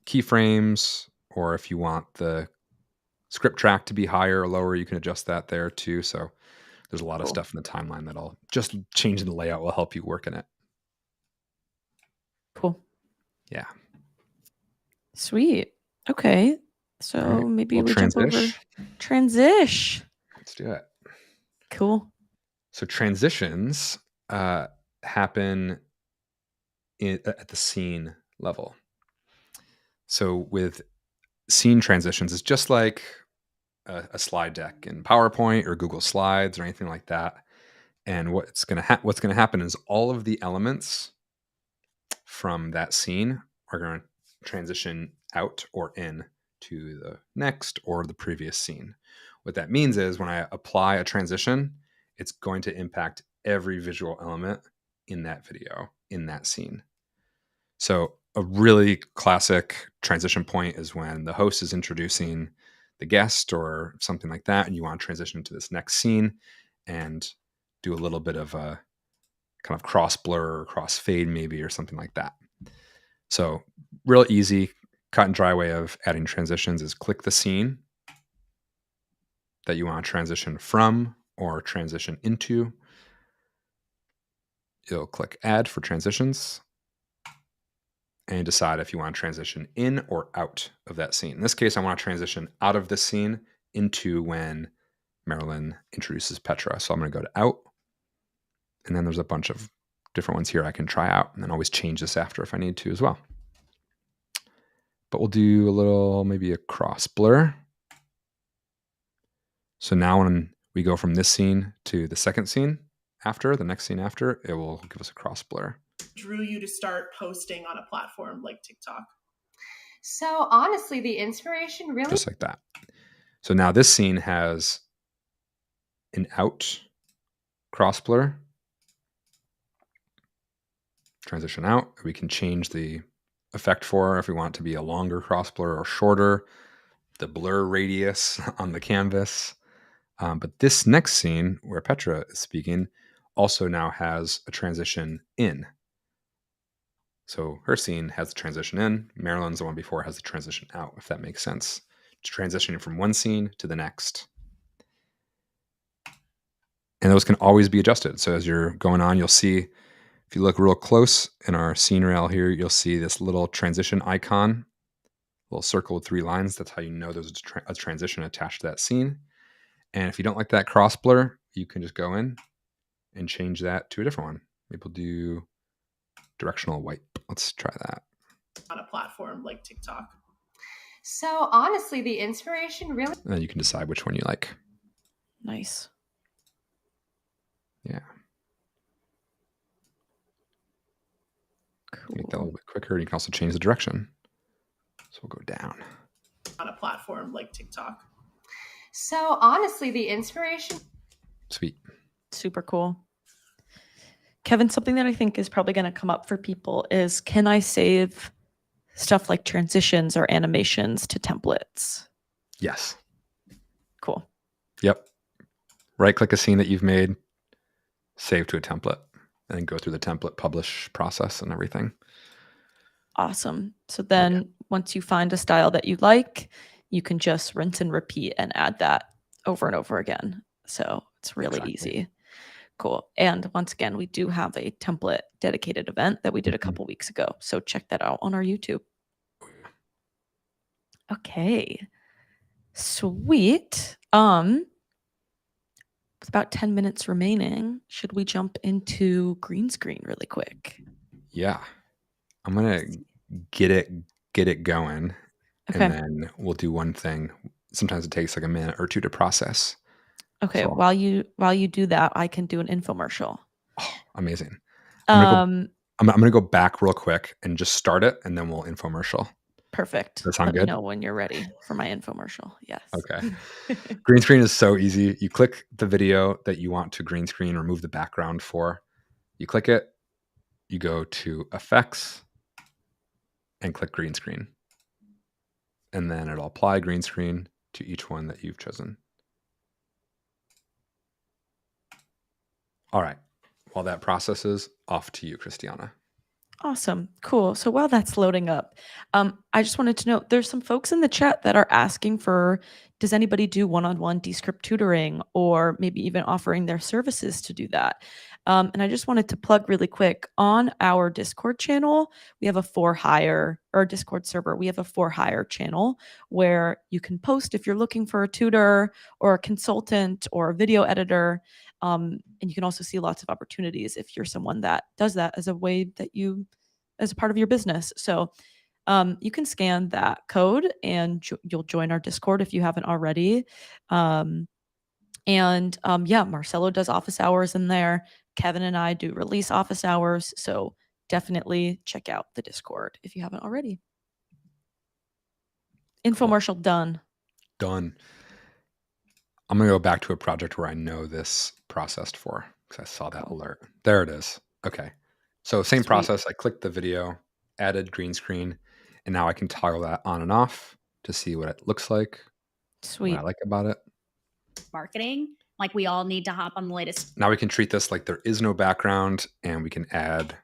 keyframes, or if you want the script track to be higher or lower, you can adjust that there too. So there's a lot of stuff in the timeline that'll just changing the layout will help you work in it. Cool. Yeah. Sweet. Okay. So All right. maybe Well, we jump over transish. Let's do it. Cool. So transitions happen at the scene level. So with scene transitions, it's just like a slide deck in PowerPoint or Google Slides or anything like that. And what's going to happen is all of the elements from that scene are going to transition out or in to the next or the previous scene. What that means is when I apply a transition, it's going to impact every visual element in that video, in that scene. So a really classic transition point is when the host is introducing the guest or something like that, and you want to transition to this next scene and do a little bit of a kind of cross blur or cross fade maybe, or something like that. So real easy, cut and dry way of adding transitions is click the scene that you want to transition from or transition into. You'll click add for transitions and decide if you want to transition in or out of that scene. In this case, I want to transition out of this scene into when Marilyn introduces Petra. So I'm going to go to out, and then there's a bunch of different ones here I can try out, and then always change this after if I need to as well. But we'll do a little, maybe a cross blur. So now when we go from this scene to the second scene after, the next scene after, it will give us a cross blur. Drew you to start posting on a platform like TikTok? So honestly, the inspiration really just like that. So now this scene has an out cross blur, transition out. We can change the effect for if we want it to be a longer cross blur or shorter, the blur radius on the canvas. But this next scene where Petra is speaking also now has a transition in. So her scene has the transition in. Marilyn's the one before has the transition out, if that makes sense. It's transitioning from one scene to the next. And those can always be adjusted. So as you're going on, you'll see, if you look real close in our scene rail here, you'll see this little transition icon, little circle with 3 lines. That's how you know there's a transition attached to that scene. And if you don't like that cross blur, you can just go in and change that to a different one. Maybe we'll do directional wipe. Let's try that. On a platform like TikTok. So honestly, the inspiration really... And then you can decide which one you like. Nice. Yeah. Cool. Make that a little bit quicker. You can also change the direction. So we'll go down. On a platform like TikTok. So honestly, the inspiration. Sweet. Super cool. Kevin, something that I think is probably going to come up for people is, can I save stuff like transitions or animations to templates? Yes. Cool. Yep. Right click a scene that you've made, save to a template, and then go through the template publish process and everything. Awesome. So then once you find a style that you like, you can just rinse and repeat and add that over and over again. So it's really easy. Cool. And once again, we do have a template dedicated event that we did a couple weeks ago. So check that out on our YouTube. Okay. Sweet. With about 10 minutes remaining, should we jump into green screen really quick? Yeah. I'm going to get it going. Okay. And then we'll do one thing. Sometimes it takes like a minute or two to process. Okay. So- While you do that, I can do an infomercial. Oh, amazing. I'm gonna go back real quick and just start it, and then we'll infomercial. Perfect. Does that sound Let good? me know when you're ready for my infomercial. Yes. Okay. Green screen is so easy. You click the video that you want to green screen, remove the background for. You click it, you go to effects, and click green screen. And then it'll apply green screen to each one that you've chosen. All right. While that processes, off to you, Christiana. Awesome. Cool. So while that's loading up, I just wanted to know, there's some folks in the chat that are asking for, does anybody do one-on-one Descript tutoring, or maybe even offering their services to do that? And I just wanted to plug really quick, on our Discord channel, we have a for hire, or Discord server, we have a for hire channel where you can post if you're looking for a tutor or a consultant or a video editor. And you can also see lots of opportunities if you're someone that does that as a way that as a part of your business. So you can scan that code and you'll join our Discord if you haven't already. Yeah, Marcelo does office hours in there. Kevin and I do release office hours. So definitely check out the Discord if you haven't already. Infomercial done. Done. I'm going to go back to a project where I know this processed for, because I saw that alert. There it is. Okay. So same Sweet. process. I clicked the video, added green screen, and now I can toggle that on and off to see what it looks like, Sweet. what I like about it. Marketing, like we all need to hop on the latest. Now we can treat this like there is no background, and we can add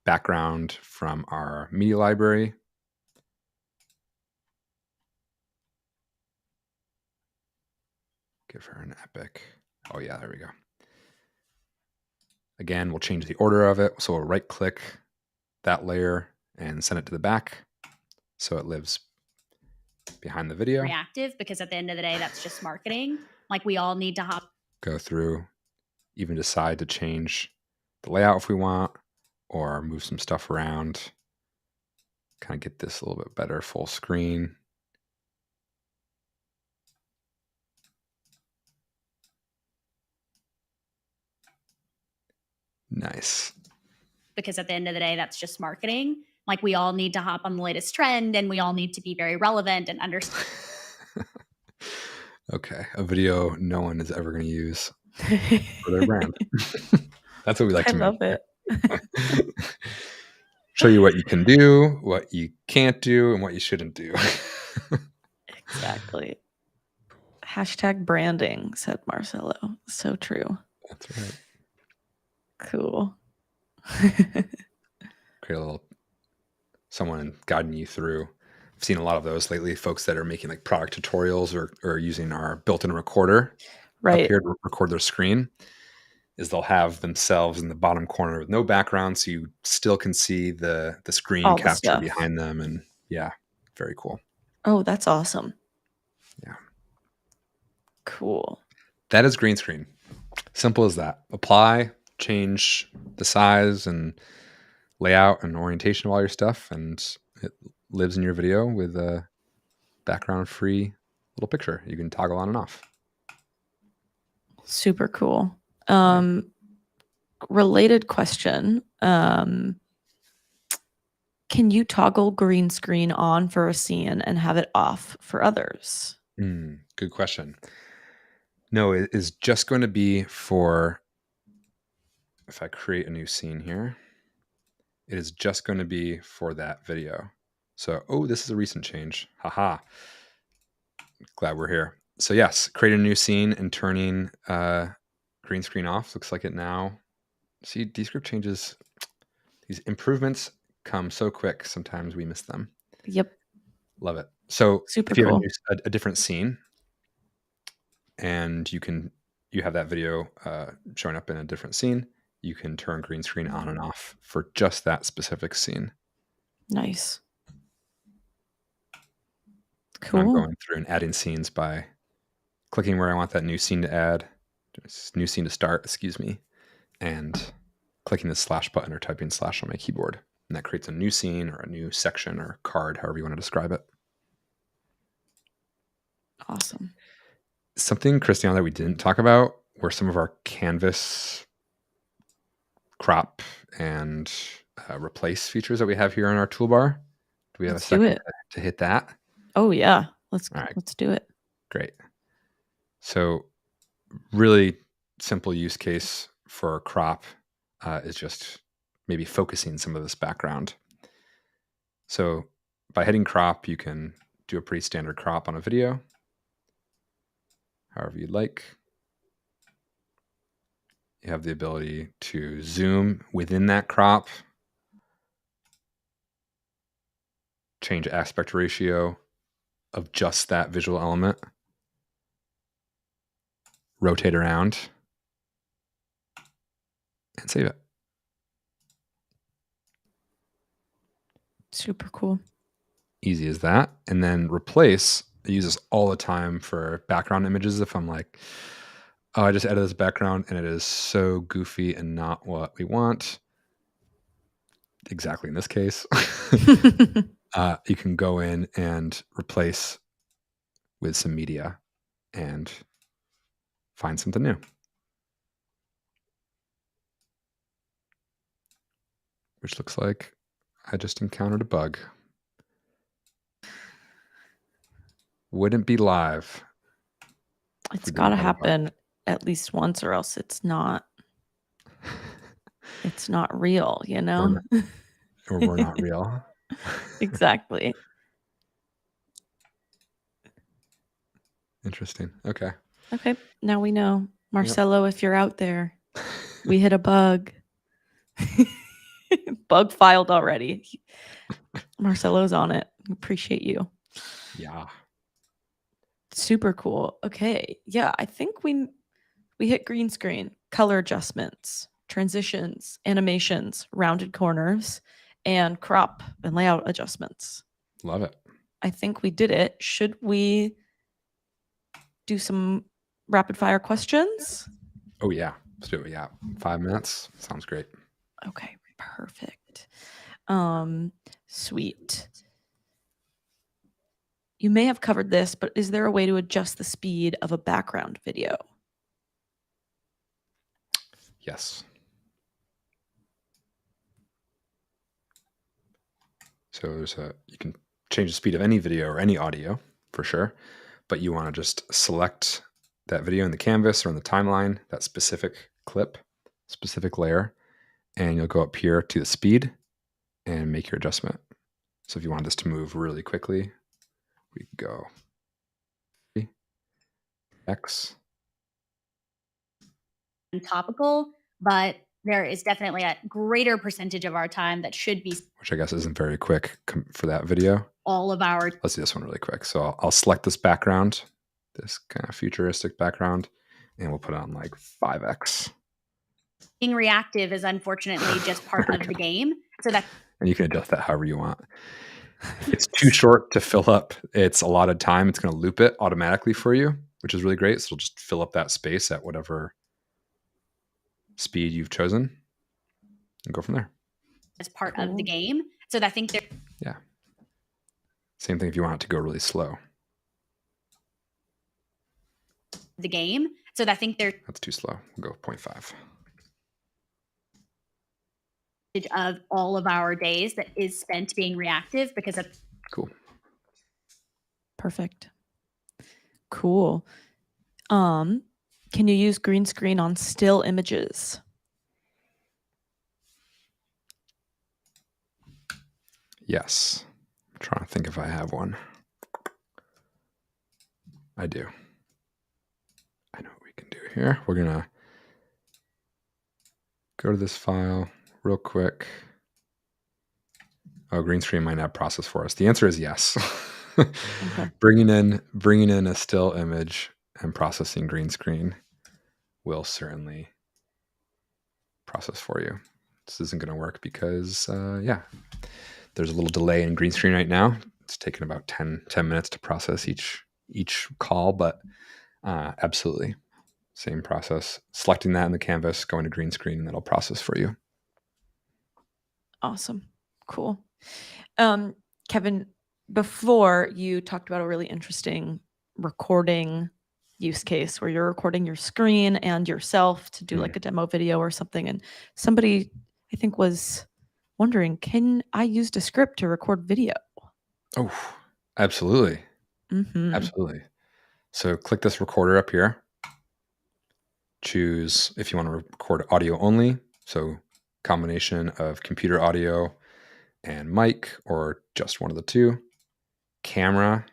background from our media library. Give her an epic. Oh yeah, there we go. Again, we'll change the order of it. So we'll right click that layer and send it to the back so it lives behind the video. Reactive, because at the end of the day, that's just marketing. Like we all need to hop. Go through, even decide to change the layout if we want, or move some stuff around. Kind of get this a little bit better full screen. Nice. Because at the end of the day, that's just marketing. Like we all need to hop on the latest trend, and we all need to be very relevant and understand. Okay, a video no one is ever going to use for their brand. That's what we like to I love make. it. Show you what you can do, what you can't do, and what you shouldn't do. Exactly. Hashtag branding, said Marcelo. So true. That's right. Cool. Create a little someone guiding you through. I've seen a lot of those lately, folks that are making like product tutorials or using our built-in recorder Right. up here to record their screen. Is they'll have themselves in the bottom corner with no background, so you still can see the screen All the capture stuff. behind them, and yeah, very cool. Oh, that's awesome. Yeah. Cool. That is green screen. Simple as that. Apply, change the size and layout and orientation of all your stuff, and it lives in your video with a background-free little picture you can toggle on and off. Super cool. Related question. Can you toggle green screen on for a scene and have it off for others? Good question. No, it is just going to be for, if I create a new scene here, it is just going to be for that video. So, oh, this is a recent change. Haha. Glad we're here. So yes, create a new scene and turning green screen off. Looks like it now. See, Descript changes, these improvements come so quick. Sometimes we miss them. Yep. Love it. So Super if you cool. have a different scene and you have that video showing up in a different scene, you can turn green screen on and off for just that specific scene. Nice. I'm Cool. going through and adding scenes by clicking where I want that new scene to add, new scene to start, excuse me, and clicking the slash button or typing slash on my keyboard. And that creates a new scene or a new section or card, however you want to describe it. Awesome. Something, Christian, that we didn't talk about were some of our canvas crop and replace features that we have here in our toolbar. Do we have Let's a do second it. to hit that? Oh yeah. Let's All right. let's do it. Great. So really simple use case for crop is just maybe focusing some of this background. So by hitting crop, you can do a pretty standard crop on a video, however you'd like. You have the ability to zoom within that crop, change aspect ratio of just that visual element, rotate around, and save it. Super cool. Easy as that. And then replace, I use this all the time for background images. If I'm like, oh, I just added this background and it is so goofy and not what we want. Exactly in this case. You can go in and replace with some media and find something new. Which looks like I just encountered a bug. Wouldn't be live. It's we didn't got to have a bug. happen at least once or else it's not real, you know? Or we're not real. Exactly. Interesting. Okay. Okay, now we know. Marcelo, if you're out there, we hit a bug. Bug filed already. Marcelo's on it. Appreciate you. Yeah. Super cool. Okay. Yeah, I think we hit green screen, color adjustments, transitions, animations, rounded corners, and crop and layout adjustments. Love it. I think we did it. Should we do some rapid fire questions? Oh, yeah. Let's do it. Yeah. 5 minutes. Sounds great. Okay, perfect. Sweet. You may have covered this, but is there a way to adjust the speed of a background video? Yes. So you can change the speed of any video or any audio for sure, but you want to just select that video in the canvas or in the timeline, that specific clip, specific layer, and you'll go up here to the speed and make your adjustment. So if you want this to move really quickly, we can go X. And topical, but there is definitely a greater percentage of our time that should be Which I guess isn't very quick for that video. all of our Let's do this one really quick. So I'll select this background, this kind of futuristic background, and we'll put it on like 5X. being reactive is unfortunately just part of the game. So that And you can adjust that however you want. If it's too short to fill up its allotted time, it's going to loop it automatically for you, which is really great. So it'll just fill up that space at whatever speed you've chosen and go from there. is part of the game. So I think Yeah. Same thing if you want it to go really slow. the game. So I think there That's too slow. We'll go 0.5. of all of our days that is spent being reactive because of Cool. Perfect. Cool. Can you use green screen on still images? Yes. I'm trying to think if I have one. I do. I know what we can do here. We're going to go to this file real quick. Oh, green screen might not process for us. The answer is yes. Okay. Bringing in a still image and processing green screen will certainly process for you. This isn't going to work because, there's a little delay in green screen right now. It's taken about 10 minutes to process each call, but absolutely same process. Selecting that in the canvas, going to green screen, and that'll process for you. Awesome. Cool. Kevin, before you talked about a really interesting recording use case where you're recording your screen and yourself to do like a demo video or something. And somebody, I think, was wondering, can I use Descript to record video? Oh, absolutely. Mm-hmm. Absolutely. So click this recorder up here. Choose if you want to record audio only. So combination of computer audio and mic, or just one of the two. Camera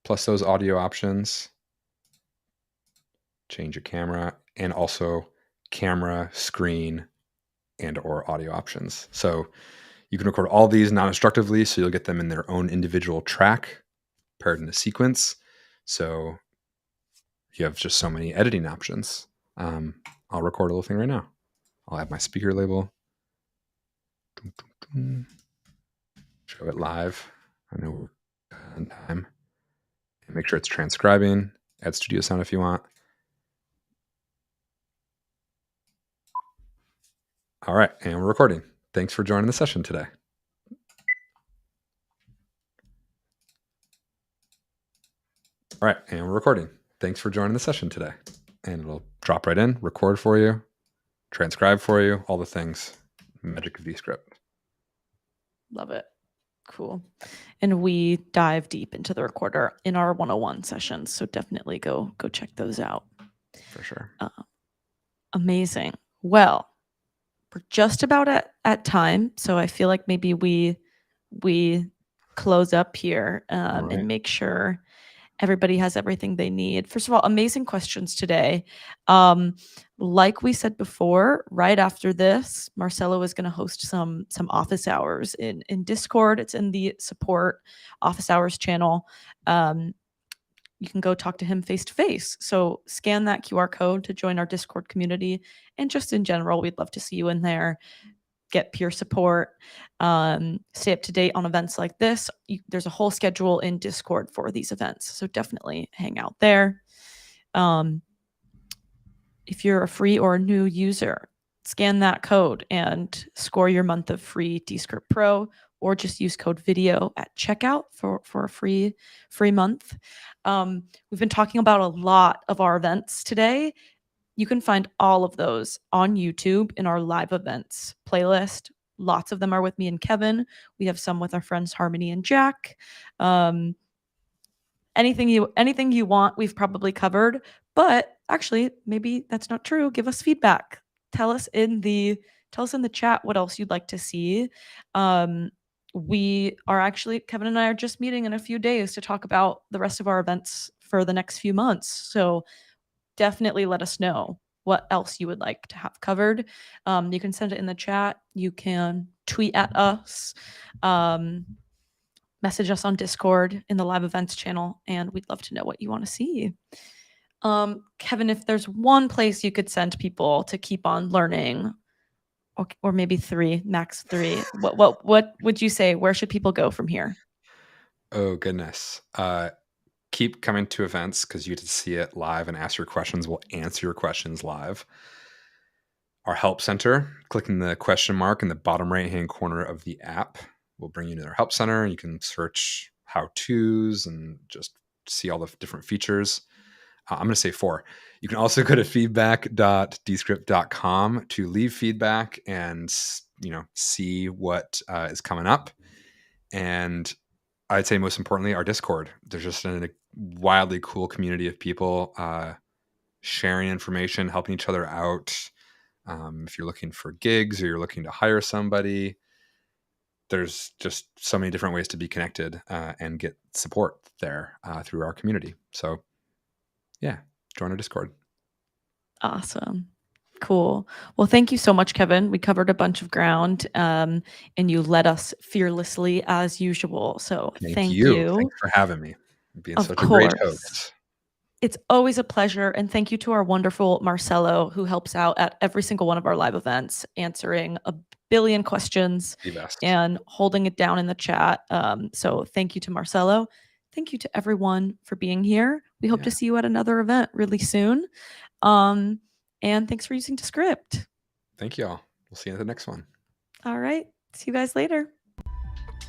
plus those audio options. Change your camera, and also camera, screen, and or audio options. So you can record all these non-destructively, so you'll get them in their own individual track paired in a sequence. So you have just so many editing options. I'll record a little thing right now. I'll add my speaker label. Show it live. I know we're on time. And make sure it's transcribing. Add studio sound if you want. All right, and we're recording. Thanks for joining the session today. All right, and we're recording. Thanks for joining the session today. And it'll drop right in, record for you, transcribe for you, all the things. Magic of Descript. Love it. Cool. And we dive deep into the recorder in our 101 sessions. So definitely go check those out. For sure. Amazing. Well, we're just about at time. So I feel like maybe we close up here All right. and make sure everybody has everything they need. First of all, amazing questions today. Like we said before, right after this, Marcelo is going to host some office hours in Discord. It's in the support office hours channel. You can go talk to him face to face. So scan that QR code to join our Discord community. And just in general, we'd love to see you in there. Get peer support, stay up to date on events like this. There's a whole schedule in Discord for these events, so definitely hang out there. If you're a free or a new user, scan that code and score your month of free Descript Pro, or just use code video at checkout for a free month. We've been talking about a lot of our events today. You can find all of those on YouTube in our live events playlist. Lots of them are with me and Kevin. We have some with our friends Harmony and Jack. Anything you want, we've probably covered. But actually, maybe that's not true. Give us feedback. Tell us in the chat what else you'd like to see. We are actually, Kevin and I are just meeting in a few days to talk about the rest of our events for the next few months. So definitely let us know what else you would like to have covered. You can send it in the chat. You can tweet at us, message us on Discord in the live events channel, and we'd love to know what you want to see. Kevin, if there's one place you could send people to keep on learning, or maybe max three, what would you say? Where should people go from here? Oh, goodness. Keep coming to events because you get to see it live and ask your questions. We'll answer your questions live. Our help center, clicking the question mark in the bottom right-hand corner of the app, will bring you to their help center. You can search how-tos and just see all the different features. I'm going to say 4. You can also go to feedback.descript.com to leave feedback and see what is coming up. And I'd say most importantly, our Discord. There's just a wildly cool community of people sharing information, helping each other out. If you're looking for gigs or you're looking to hire somebody, there's just so many different ways to be connected and get support there through our community. So yeah, join our Discord. Awesome. Cool. Well, thank you so much, Kevin. We covered a bunch of ground and you led us fearlessly as usual. So thank you. Thanks for having me. Being Of such a great course. host. It's always a pleasure. And thank you to our wonderful Marcelo, who helps out at every single one of our live events, answering a billion questions The best. and holding it down in the chat. So thank you to Marcelo. Thank you to everyone for being here. We hope to see you at another event really soon. And thanks for using Descript. Thank you all. We'll see you at the next one. All right. See you guys later.